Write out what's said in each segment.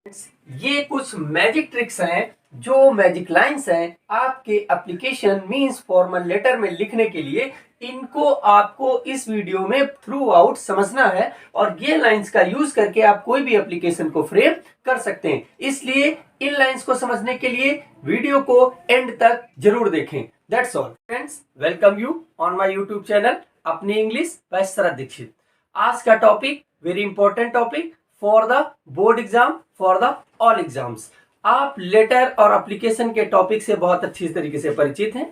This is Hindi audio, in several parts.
ये कुछ मैजिक ट्रिक्स हैं जो मैजिक लाइंस हैं आपके एप्लीकेशन मींस फॉर्मल लेटर में लिखने के लिए। इनको आपको इस वीडियो में थ्रू आउट समझना है और ये लाइंस का यूज करके आप कोई भी एप्लीकेशन को फ्रेम कर सकते हैं। इसलिए इन लाइंस को समझने के लिए वीडियो को एंड तक जरूर देखें। That's all friends, welcome you on my YouTube channel अपनी इंग्लिश बाय शरद दीक्षित। आज का topic very important topic for the board exam, for the all exams. आप लेटर और एप्लीकेशन के टॉपिक से बहुत अच्छी तरीके से परिचित हैं।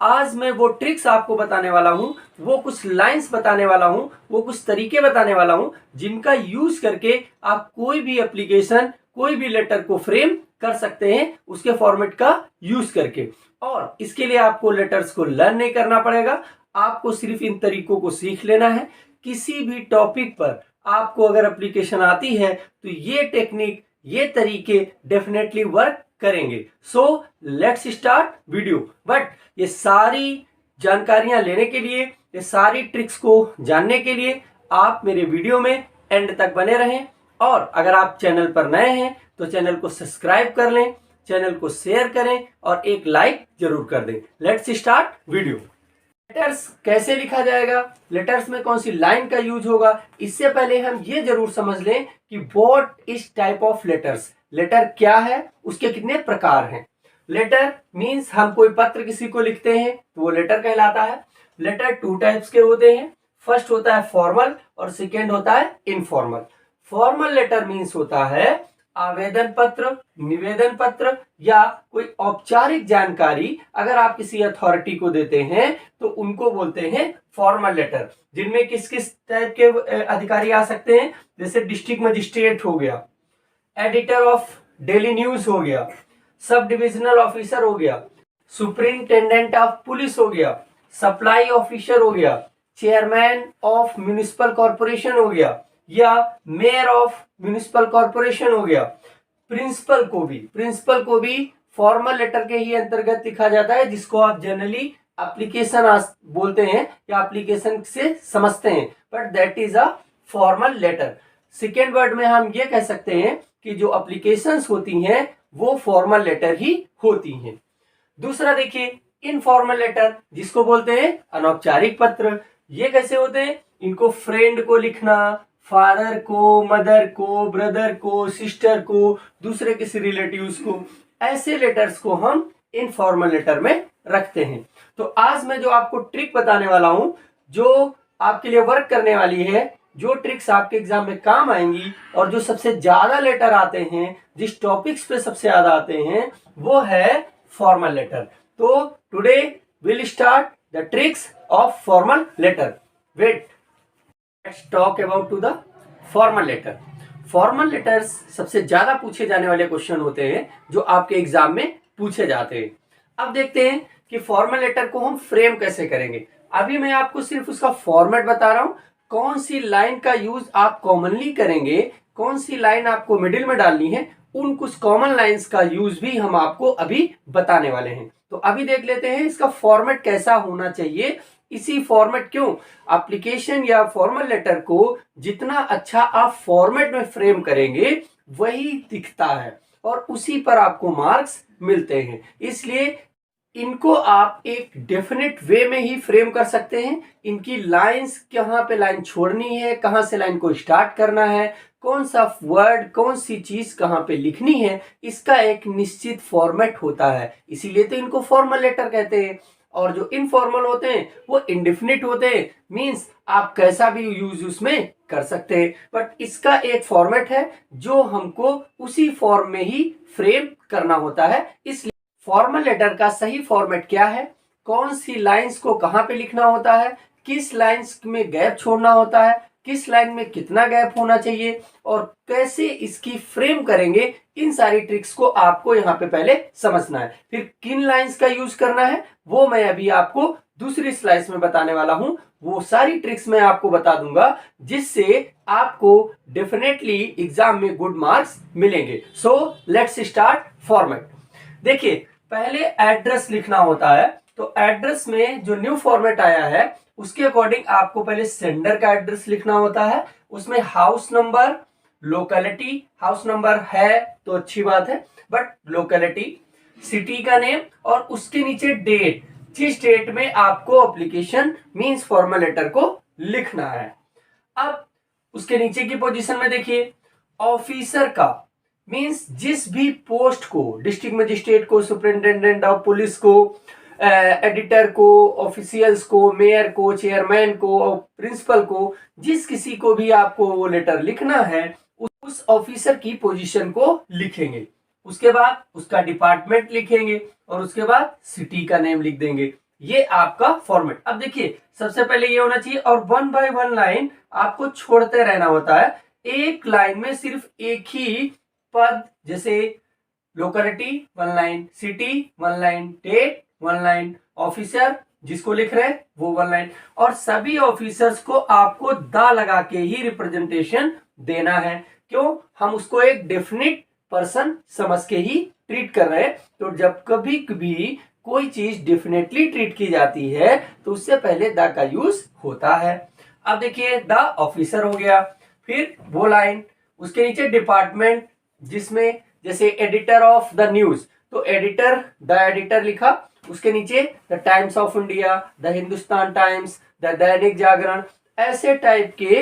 आज मैं वो ट्रिक्स आपको बताने वाला हूं, वो कुछ लाइंस बताने वाला हूं, वो कुछ तरीके बताने वाला हूं जिनका यूज करके आप कोई भी एप्लीकेशन, कोई भी लेटर को फ्रेम कर सकते हैं उसके फॉर्मेट का यूज करके। और इसके लिए आपको लेटर्स को लर्न नहीं करना पड़ेगा, आपको सिर्फ इन तरीकों को सीख लेना है। किसी भी टॉपिक पर आपको अगर एप्लीकेशन आती है तो ये टेक्निक, ये तरीके डेफिनेटली वर्क करेंगे। So let's start video. But ये सारी जानकारियां लेने के लिए, ये सारी ट्रिक्स को जानने के लिए आप मेरे वीडियो में एंड तक बने रहें। और अगर आप चैनल पर नए हैं तो चैनल को सब्सक्राइब कर लें, चैनल को शेयर करें और एक लाइक जरूर कर दें। Let's start video. लेटर्स कैसे लिखा जाएगा, लेटर्स में कौन सी लाइन का यूज होगा, इससे पहले हम ये जरूर समझ लें कि what is type of letters. Letter क्या है, उसके कितने प्रकार हैं। लेटर मींस हम कोई पत्र किसी को लिखते हैं तो वो लेटर कहलाता है। लेटर टू टाइप्स के होते हैं, फर्स्ट होता है फॉर्मल और सेकेंड होता है इनफॉर्मल। फॉर्मल लेटर मींस होता है आवेदन पत्र, निवेदन पत्र या कोई औपचारिक जानकारी अगर आप किसी अथॉरिटी को देते हैं तो उनको बोलते हैं फॉर्मल लेटर। जिनमें किस किस टाइप के अधिकारी आ सकते हैं, जैसे डिस्ट्रिक्ट मजिस्ट्रेट हो गया, एडिटर ऑफ डेली न्यूज हो गया, सब डिविजनल ऑफिसर हो गया, सुपरिंटेंडेंट ऑफ पुलिस हो गया, सप्लाई ऑफिसर हो गया, चेयरमैन ऑफ म्युनिसिपल कॉर्पोरेशन हो गया या मेयर ऑफ म्युनिसिपल कॉर्पोरेशन हो गया। प्रिंसिपल को भी फॉर्मल लेटर के ही अंतर्गत लिखा जाता है, जिसको आप जनरली एप्लीकेशन बोलते हैं या एप्लीकेशन से समझते हैं, but that is a formal letter. Second word में हम ये कह सकते हैं कि जो एप्लीकेशंस होती हैं वो फॉर्मल लेटर ही होती हैं। दूसरा देखिए इनफॉर्मल लेटर, जिसको बोलते हैं अनौपचारिक पत्र। ये कैसे होते हैं, इनको फ्रेंड को लिखना, फादर को, मदर को, ब्रदर को, सिस्टर को, दूसरे किसी रिलेटिव्स को, ऐसे लेटर्स को हम इनफॉर्मल लेटर में रखते हैं। तो आज मैं जो आपको ट्रिक बताने वाला हूं, जो आपके लिए वर्क करने वाली है, जो ट्रिक्स आपके एग्जाम में काम आएंगी और जो सबसे ज्यादा लेटर आते हैं, जिस टॉपिक्स पे सबसे ज्यादा आते हैं, वो है फॉर्मल लेटर। तो today will start the tricks of formal letter. Wait, let's talk about to the formal letter. Formal letters सबसे ज्यादा पूछे जाने वाले क्वेश्चन होते हैं जो आपके एग्जाम में पूछे जाते हैं। अब देखते हैं कि फॉर्मल लेटर को हम फ्रेम कैसे करेंगे। अभी मैं आपको सिर्फ उसका फॉर्मेट बता रहा हूं, कौन सी लाइन का यूज आप कॉमनली करेंगे, कौन सी लाइन आपको मिडिल में डालनी है, उन कुछ कॉमन लाइंस का यूज भी हम आपको अभी बताने वाले हैं। तो अभी देख लेते हैं इसका फॉर्मेट कैसा होना चाहिए। इसी फॉर्मेट, क्यों, एप्लीकेशन या फॉर्मल लेटर को जितना अच्छा आप फॉर्मेट में फ्रेम करेंगे वही दिखता है और उसी पर आपको मार्क्स मिलते हैं। इसलिए इनको आप एक डेफिनेट वे में ही फ्रेम कर सकते हैं। इनकी लाइंस, कहाँ पे लाइन छोड़नी है, कहाँ से लाइन को स्टार्ट करना है, कौन सा वर्ड, कौन सी चीज कहाँ पे लिखनी है, इसका एक निश्चित फॉर्मेट होता है। इसीलिए तो इनको फॉर्मल लेटर कहते हैं। और जो इनफॉर्मल होते हैं वो इंडेफिनिट होते हैं, मींस आप कैसा भी यूज उसमें कर सकते हैं, बट इसका एक फॉर्मेट है जो हमको उसी फॉर्म में ही फ्रेम करना होता है। इसलिए फॉर्मल लेटर का सही फॉर्मेट क्या है, कौन सी लाइंस को कहां पे लिखना होता है, किस लाइंस में गैप छोड़ना होता है, किस लाइन में कितना गैप होना चाहिए और कैसे इसकी फ्रेम करेंगे, इन सारी ट्रिक्स को आपको यहाँ पे पहले समझना है। फिर किन लाइंस का यूज करना है वो मैं अभी आपको दूसरी स्लाइड्स में बताने वाला हूं। वो सारी ट्रिक्स मैं आपको बता दूंगा जिससे आपको डेफिनेटली एग्जाम में गुड मार्क्स मिलेंगे। So let's start format. देखिए, पहले एड्रेस लिखना होता है, तो एड्रेस में जो न्यू फॉर्मेट आया है उसके अकॉर्डिंग आपको पहले सेंडर का एड्रेस लिखना होता है, उसमें house number, locality, house number है तो अच्छी बात है, बट लोकेलिटी, सिटी का नेम और उसके नीचे डेट, जिस डेट में आपको एप्लीकेशन मींस फॉर्मल लेटर को लिखना है। अब उसके नीचे की पोजीशन में देखिए, ऑफिसर का मींस जिस भी पोस्ट को, डिस्ट्रिक्ट मजिस्ट्रेट को, सुपरिंटेंडेंट ऑफ पुलिस को, एडिटर को, ऑफिशियल्स को, मेयर को, चेयरमैन को, प्रिंसिपल को, जिस किसी को भी आपको वो लेटर लिखना है उस ऑफिसर की पोजीशन को लिखेंगे। उसके बाद उसका डिपार्टमेंट लिखेंगे और उसके बाद सिटी का नेम लिख देंगे। ये आपका फॉर्मेट। अब देखिए, सबसे पहले ये होना चाहिए और 1 बाय 1 लाइन आपको छोड़ते रहना होता है। एक लाइन में सिर्फ एक ही पद, जैसे locality 1 line, city 1 line, date 1 line, officer जिसको लिख रहे हैं वो 1 लाइन, और सभी ऑफिसर्स को आपको दा लगा के ही रिप्रेजेंटेशन देना है। क्यों? हम उसको एक डेफिनिट पर्सन समझ के ही ट्रीट कर रहे हैं। तो जब कभी कभी कोई चीज डेफिनेटली ट्रीट की जाती है तो उससे पहले द का यूज होता है। अब देखिए, द ऑफिसर हो गया, फिर वो लाइन, उसके नीचे डिपार्टमेंट, जिसमें जैसे एडिटर ऑफ द न्यूज, तो एडिटर, द एडिटर लिखा, उसके नीचे the times of India, the Hindustan times, the Dainik Jagran, ऐसे टाइप के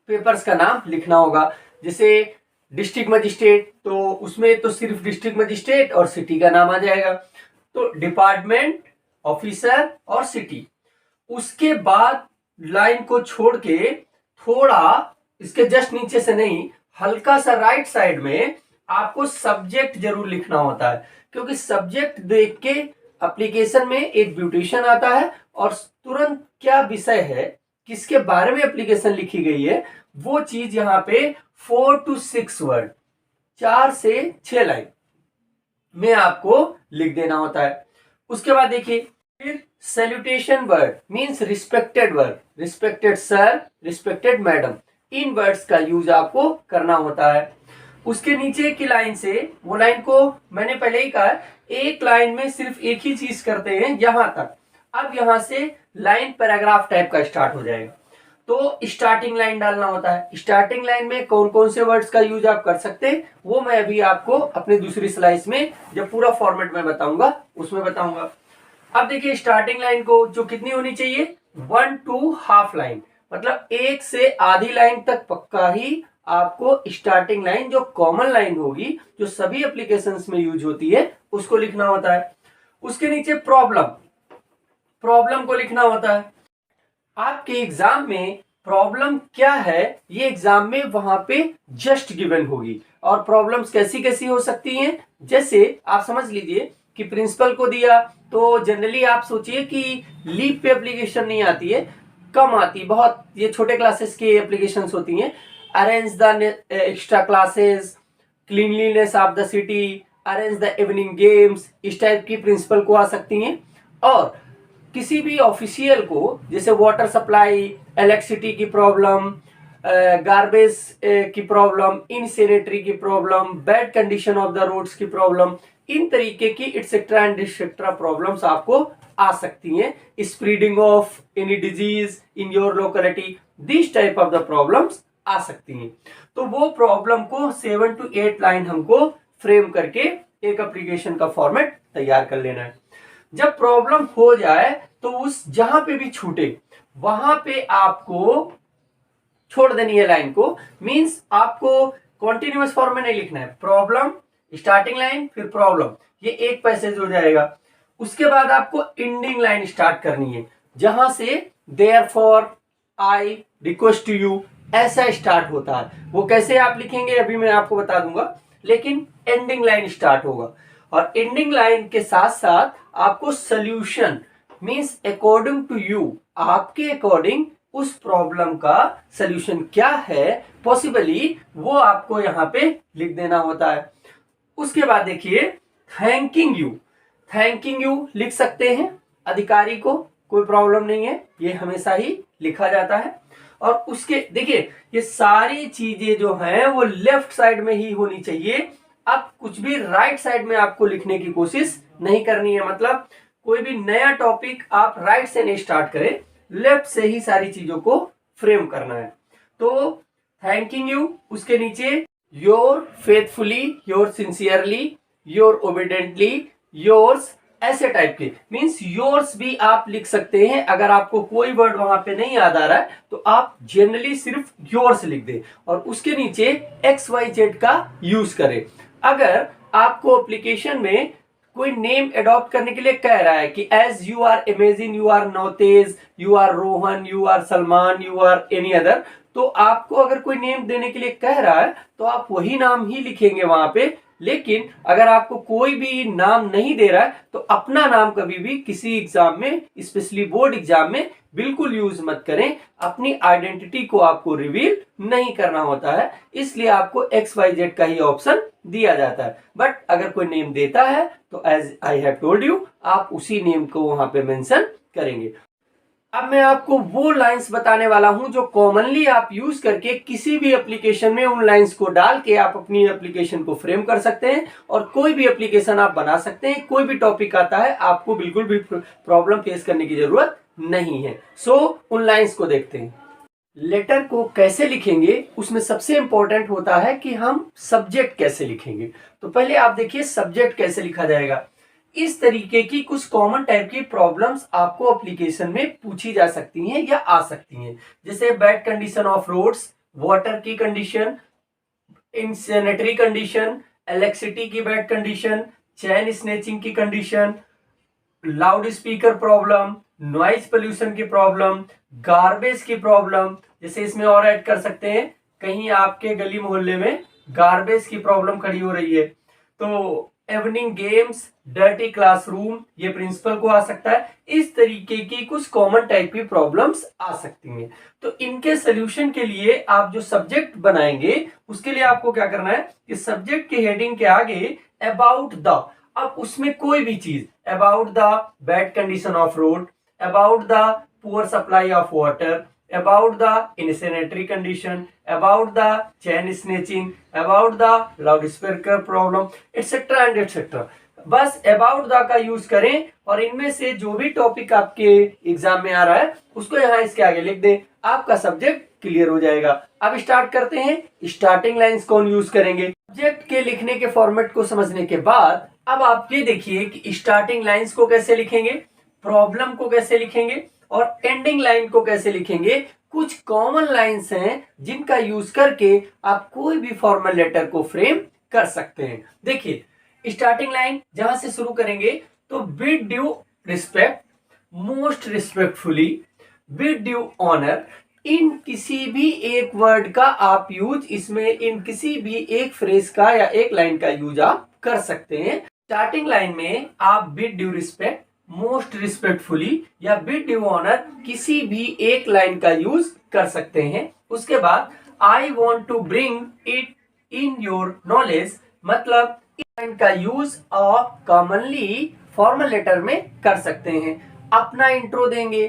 पेपर्स का नाम लिखना होगा। जैसे डिस्ट्रिक्ट मजिस्ट्रेट, तो उसमें तो सिर्फ डिस्ट्रिक्ट मजिस्ट्रेट और सिटी का नाम आ जाएगा। तो डिपार्टमेंट, ऑफिसर और सिटी। उसके बाद लाइन को छोड़ के थोड़ा इसके जस्ट नीचे से नहीं, हल्का सा राइट साइड में आपको सब्जेक्ट जरूर लिखना होता है, क्योंकि सब्जेक्ट देख के एप्लीकेशन में एक ब्यूटेशन आता है और तुरंत क्या विषय है, किसके बारे में एप्लीकेशन लिखी गई है, वो चीज यहाँ पे 4 to 6 वर्ड, 4 से 6 लाइन में आपको लिख देना होता है। उसके बाद देखिए, फिर salutation word means respected word, respected sir, respected madam, इन वर्ड्स का यूज आपको करना होता है। उसके नीचे की लाइन से, वो लाइन को मैंने पहले ही कहा, एक लाइन में सिर्फ एक ही चीज करते हैं यहां तक। अब यहां से लाइन पैराग्राफ टाइप का स्टार्ट हो जाएगा, तो स्टार्टिंग लाइन डालना होता है। स्टार्टिंग लाइन में कौन कौन से वर्ड्स का यूज आप कर सकते हैं वो मैं अभी आपको अपनी दूसरी स्लाइड में जब पूरा फॉर्मेट में बताऊंगा उसमें बताऊंगा। अब देखिए, स्टार्टिंग लाइन को जो कितनी होनी चाहिए, 1 to हाफ लाइन, मतलब 1 से आधी लाइन तक पक्का ही आपको स्टार्टिंग लाइन, जो कॉमन लाइन होगी, जो सभी एप्लीकेशंस में यूज होती है, उसको लिखना होता है। उसके नीचे प्रॉब्लम, प्रॉब्लम को लिखना होता है। आपके एग्जाम में प्रॉब्लम क्या है, ये एग्जाम में वहां पे जस्ट गिवन होगी। और प्रॉब्लम्स कैसी कैसी हो सकती हैं, जैसे आप समझ लीजिए कि प्रिंसिपल को दिया, तो जनरली आप सोचिए कि लीव पे एप्लीकेशन नहीं आती है, कम आती, बहुत ये छोटे क्लासेस की एप्लीकेशंस होती हैं। Arrange the extra classes, cleanliness of the city, arrange the evening games, इस टाइप की प्रिंसिपल को आ सकती हैं। और किसी भी ऑफिशियल को, जैसे वाटर सप्लाई, इलेक्ट्रिसिटी की प्रॉब्लम, गार्बेज की प्रॉब्लम, इनसेनेटरी की problem, bad condition of the roads की प्रॉब्लम, इन तरीके की इट्सेट्रा एंड डिसेट्रा प्रॉब्लम्स आपको आ सकती हैं। Spreading of any disease in your locality, this type of the problems आ सकती हैं। तो वो प्रॉब्लम को 7 to 8 लाइन हमको फ्रेम करके एक एप्लीकेशन का फॉर्मेट तैयार कर लेना है। जब प्रॉब्लम हो जाए तो उस जहां पे भी छूटे वहां पे आपको छोड़ देनी है लाइन को, मींस आपको कॉन्टिन्यूअस फॉर्म में नहीं लिखना है। प्रॉब्लम, स्टार्टिंग लाइन, फिर प्रॉब्लम, ये एक पैसेज हो जाएगा। उसके बाद आपको एंडिंग लाइन स्टार्ट करनी है, जहां से therefore I request to you ऐसा स्टार्ट होता है। वो कैसे आप लिखेंगे अभी मैं आपको बता दूंगा, लेकिन एंडिंग लाइन स्टार्ट होगा। और एंडिंग लाइन के साथ साथ आपको solution means according to you, आपके अकॉर्डिंग उस प्रॉब्लम का सोल्यूशन क्या है पॉसिबली, वो आपको यहाँ पे लिख देना होता है। उसके बाद देखिए, थैंकिंग यू, थैंकिंग यू लिख सकते हैं अधिकारी को, कोई प्रॉब्लम नहीं है, ये हमेशा ही लिखा जाता है। और उसके देखिए, ये सारी चीजें जो हैं वो लेफ्ट साइड में ही होनी चाहिए। अब कुछ भी राइट साइड में आपको लिखने की कोशिश नहीं करनी है, मतलब कोई भी नया टॉपिक आप राइट से नहीं स्टार्ट करें, लेफ्ट से ही सारी चीजों को फ्रेम करना है। तो थैंकिंग यू, उसके नीचे your faithfully, your sincerely, your obediently, yours, ऐसे टाइप के मीन्स योर्स भी आप लिख सकते हैं। अगर आपको कोई वर्ड वहां पे नहीं याद आ रहा है तो आप जनरली सिर्फ योर्स लिख दें और उसके नीचे XYZ का यूज करें। अगर आपको एप्लीकेशन में कोई नेम अडॉप्ट करने के लिए कह रहा है कि as you are imagine, you are Nautej, you are Rohan, you are Salman, you are any other, तो आपको अगर कोई नेम देने के लिए कह रहा है तो आप वही नाम ही लिखेंगे वहां पे। लेकिन अगर आपको कोई भी नाम नहीं दे रहा है तो अपना नाम कभी भी किसी एग्जाम में, स्पेशली बोर्ड एग्जाम में, बिल्कुल यूज मत करें। अपनी आइडेंटिटी को आपको रिवील नहीं करना होता है, इसलिए आपको XYZ का ही ऑप्शन दिया जाता है। बट अगर कोई नेम देता है तो as I have told you, आप उसी नेम को वहां पे मेंशन करेंगे। अब मैं आपको वो लाइंस बताने वाला हूं जो कॉमनली आप यूज करके किसी भी एप्लीकेशन में उन लाइंस को डाल के आप अपनी एप्लीकेशन को फ्रेम कर सकते हैं और कोई भी एप्लीकेशन आप बना सकते हैं। कोई भी टॉपिक आता है, आपको बिल्कुल भी प्रॉब्लम फेस करने की जरूरत नहीं है। सो उन लाइंस को देखते हैं। लेटर को कैसे लिखेंगे, उसमें सबसे इंपॉर्टेंट होता है कि हम सब्जेक्ट कैसे लिखेंगे। तो पहले आप देखिए सब्जेक्ट कैसे लिखा जाएगा। इस तरीके की कुछ कॉमन टाइप की प्रॉब्लम्स आपको एप्लीकेशन में पूछी जा सकती हैं या आ सकती हैं, जैसे bad condition of roads, water की कंडीशन, इनसैनिटरी कंडीशन, इलेक्ट्रिसिटी की बैड कंडीशन, चेन स्नेचिंग की condition, loudspeaker problem, noise pollution की प्रॉब्लम, गार्बेज की प्रॉब्लम। जैसे इसमें और ऐड कर सकते हैं, कहीं आपके गली मोहल्ले में गार्बेज की प्रॉब्लम खड़ी हो रही है तो इवनिंग गेम्स, डर्टी क्लासरूम, ये प्रिंसिपल को आ सकता है। इस तरीके की कुछ कॉमन टाइप की प्रॉब्लम्स आ सकती हैं। तो इनके सोल्यूशन के लिए आप जो सब्जेक्ट बनाएंगे उसके लिए आपको क्या करना है कि सब्जेक्ट के हेडिंग के आगे अबाउट द, अब उसमें कोई भी चीज, about the bad condition of road, about the poor supply of water, about the insanitary condition, about the chain snatching, about the loudspeaker problem, etc. and etc. बस about the का यूज करें और इनमें से जो भी टॉपिक आपके एग्जाम में आ रहा है उसको यहाँ इसके आगे लिख दें, आपका सब्जेक्ट क्लियर हो जाएगा। अब स्टार्ट करते हैं। स्टार्टिंग लाइंस कौन यूज करेंगे? सब्जेक्ट के लिखने के फॉर्मेट को समझने के बाद अब आप ये देखिए कि स्टार्टिंग लाइंस को कैसे लिखेंगे, प्रॉब्लम को कैसे लिखेंगे और एंडिंग लाइन को कैसे लिखेंगे। कुछ कॉमन लाइंस हैं जिनका यूज करके आप कोई भी फॉर्मल लेटर को फ्रेम कर सकते हैं। देखिए स्टार्टिंग लाइन जहां से शुरू करेंगे तो with due respect, most respectfully, with due honour. इन किसी भी एक वर्ड का आप यूज, इसमें इन किसी भी एक फ्रेज का या एक लाइन का यूज आप कर सकते हैं। स्टार्टिंग लाइन में आप with due respect, most respectfully या विद ड्यू ऑनर किसी भी एक लाइन का यूज कर सकते हैं। उसके बाद I want to bring it in your knowledge, मतलब इस लाइन का यूज आप कॉमनली फॉर्मल लेटर में कर सकते हैं। अपना इंट्रो देंगे,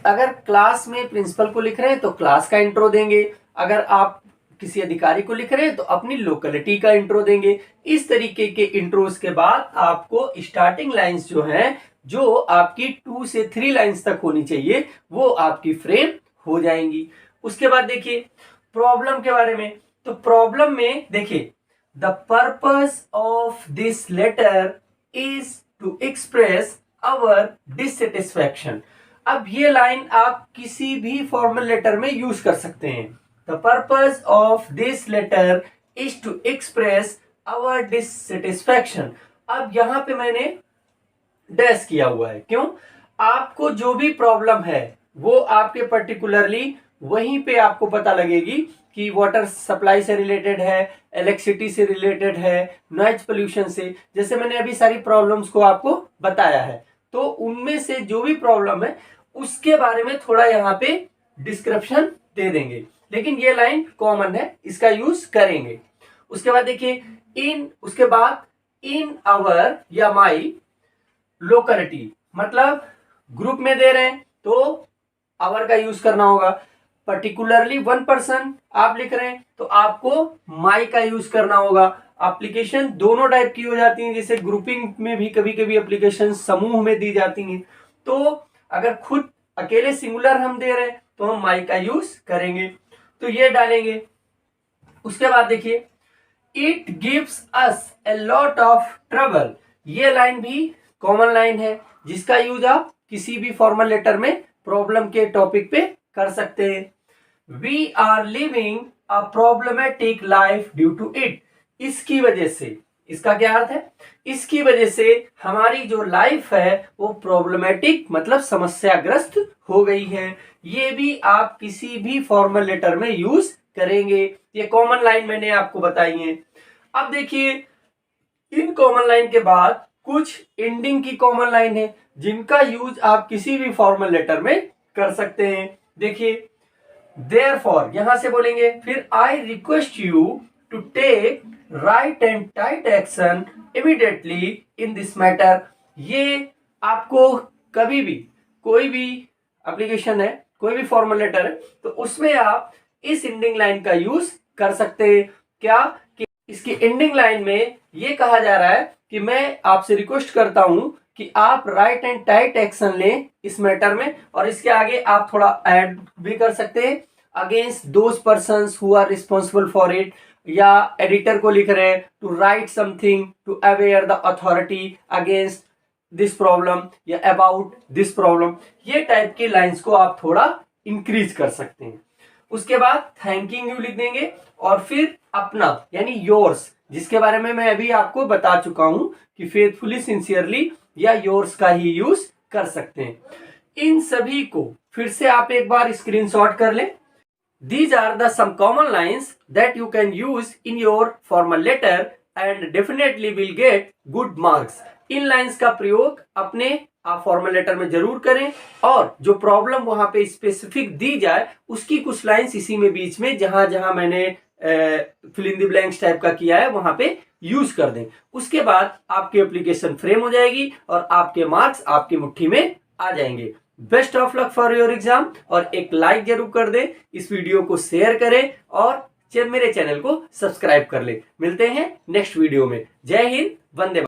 अगर क्लास में प्रिंसिपल को लिख रहे हैं तो क्लास का इंट्रो देंगे, अगर आप किसी अधिकारी को लिख रहे हैं तो अपनी लोकेलिटी का इंट्रो देंगे। इस तरीके के इंट्रोज के बाद आपको स्टार्टिंग लाइंस जो हैं, जो आपकी 2 से 3 लाइंस तक होनी चाहिए, वो आपकी फ्रेम हो जाएंगी। उसके बाद देखिए प्रॉब्लम के बारे में। तो प्रॉब्लम में देखिए the purpose of this letter is to express our dissatisfaction. अब ये लाइन आप किसी भी फॉर्मल लेटर में यूज कर सकते हैं। The purpose of this letter is to express our dissatisfaction. अब यहां पे मैंने डैश किया हुआ है, क्यों? आपको जो भी प्रॉब्लम है वो आपके पर्टिकुलरली वहीं पे आपको पता लगेगी कि वाटर सप्लाई से रिलेटेड है, इलेक्ट्रिसिटी से रिलेटेड है, नॉइज पोल्यूशन से, जैसे मैंने अभी सारी प्रॉब्लम्स को आपको बताया है। तो उनमें से जो भी प्रॉब्लम है उसके बारे में थोड़ा यहाँ पे डिस्क्रिप्शन दे देंगे, लेकिन ये लाइन कॉमन है, इसका यूज करेंगे। उसके बाद देखिए इन, उसके बाद इन आवर या माई लोकेलिटी, मतलब ग्रुप में दे रहे हैं तो आवर का यूज करना होगा। पर्टिकुलरली 1 पर्सन आप लिख रहे हैं तो आपको माई का यूज करना होगा। एप्लीकेशन दोनों टाइप की हो जाती हैं, जैसे ग्रुपिंग में भी कभी कभी एप्लीकेशन समूह में दी जाती हैं, तो अगर खुद अकेले सिंगुलर हम दे रहे हैं तो हम माई का यूज करेंगे। तो ये डालेंगे। उसके बाद देखिए, it gives us a lot of trouble. ये लाइन भी कॉमन लाइन है जिसका यूज आप किसी भी फॉर्मल लेटर में प्रॉब्लम के टॉपिक पे कर सकते हैं। We are living a problematic life due to it. इसकी वजह से, इसका क्या अर्थ है, इसकी वजह से हमारी जो लाइफ है वो प्रॉब्लमेटिक मतलब समस्याग्रस्त हो गई है। ये भी आप किसी भी फॉर्मल लेटर में यूज करेंगे। ये कॉमन लाइन मैंने आपको बताई है। अब देखिए, इन कॉमन लाइन के बाद कुछ एंडिंग की कॉमन लाइन है जिनका यूज आप किसी भी फॉर्मल लेटर में कर सकते हैं। देखिए, देयरफॉर यहां से बोलेंगे, फिर I request you to take right and tight action immediately in this matter. ये आपको कभी भी कोई भी एप्लीकेशन है, कोई भी फॉर्मल लेटर है, तो उसमें आप इस एंडिंग लाइन का यूज कर सकते हैं। क्या कि इसकी एंडिंग लाइन में ये कहा जा रहा है कि मैं आपसे रिक्वेस्ट करता हूं कि आप राइट एंड टाइट एक्शन लें इस मैटर में, और इसके आगे आप थोड़ा ऐड भी कर सकते हैं, against those persons who are responsible for it, या एडिटर को लिख रहे हैं to write something to aware the authority against this problem या अबाउट दिस प्रॉब्लम। ये टाइप की लाइंस को आप थोड़ा इंक्रीज कर सकते हैं। उसके बाद थैंकिंग यू लिख देंगे, और फिर अपना यानी योर्स, जिसके बारे में मैं अभी आपको बता चुका हूं कि फेथफुली सिंसियरली या योर्स का ही यूज कर सकते हैं। इन सभी को फिर से आप एक बार स्क्रीनशॉट कर लें। These are the some common lines that you can use in your formal letter and definitely will get good marks. In lines का प्रयोग अपने आप फॉर्मल लेटर में जरूर करें, और जो प्रॉब्लम वहां पे स्पेसिफिक दी जाए उसकी कुछ लाइंस इसी में बीच में जहां जहां मैंने fill in the blanks type का किया है वहां पे यूज कर दें। उसके बाद आपकी एप्लीकेशन फ्रेम हो जाएगी और आपके मार्क्स आपकी मुट्ठी में आ जाएंगे। Best of luck for your exam, और एक लाइक जरूर कर दें, इस वीडियो को शेयर करें और मेरे चैनल को सब्सक्राइब कर ले। मिलते हैं नेक्स्ट वीडियो में। जय हिंद, वंदे मातरम।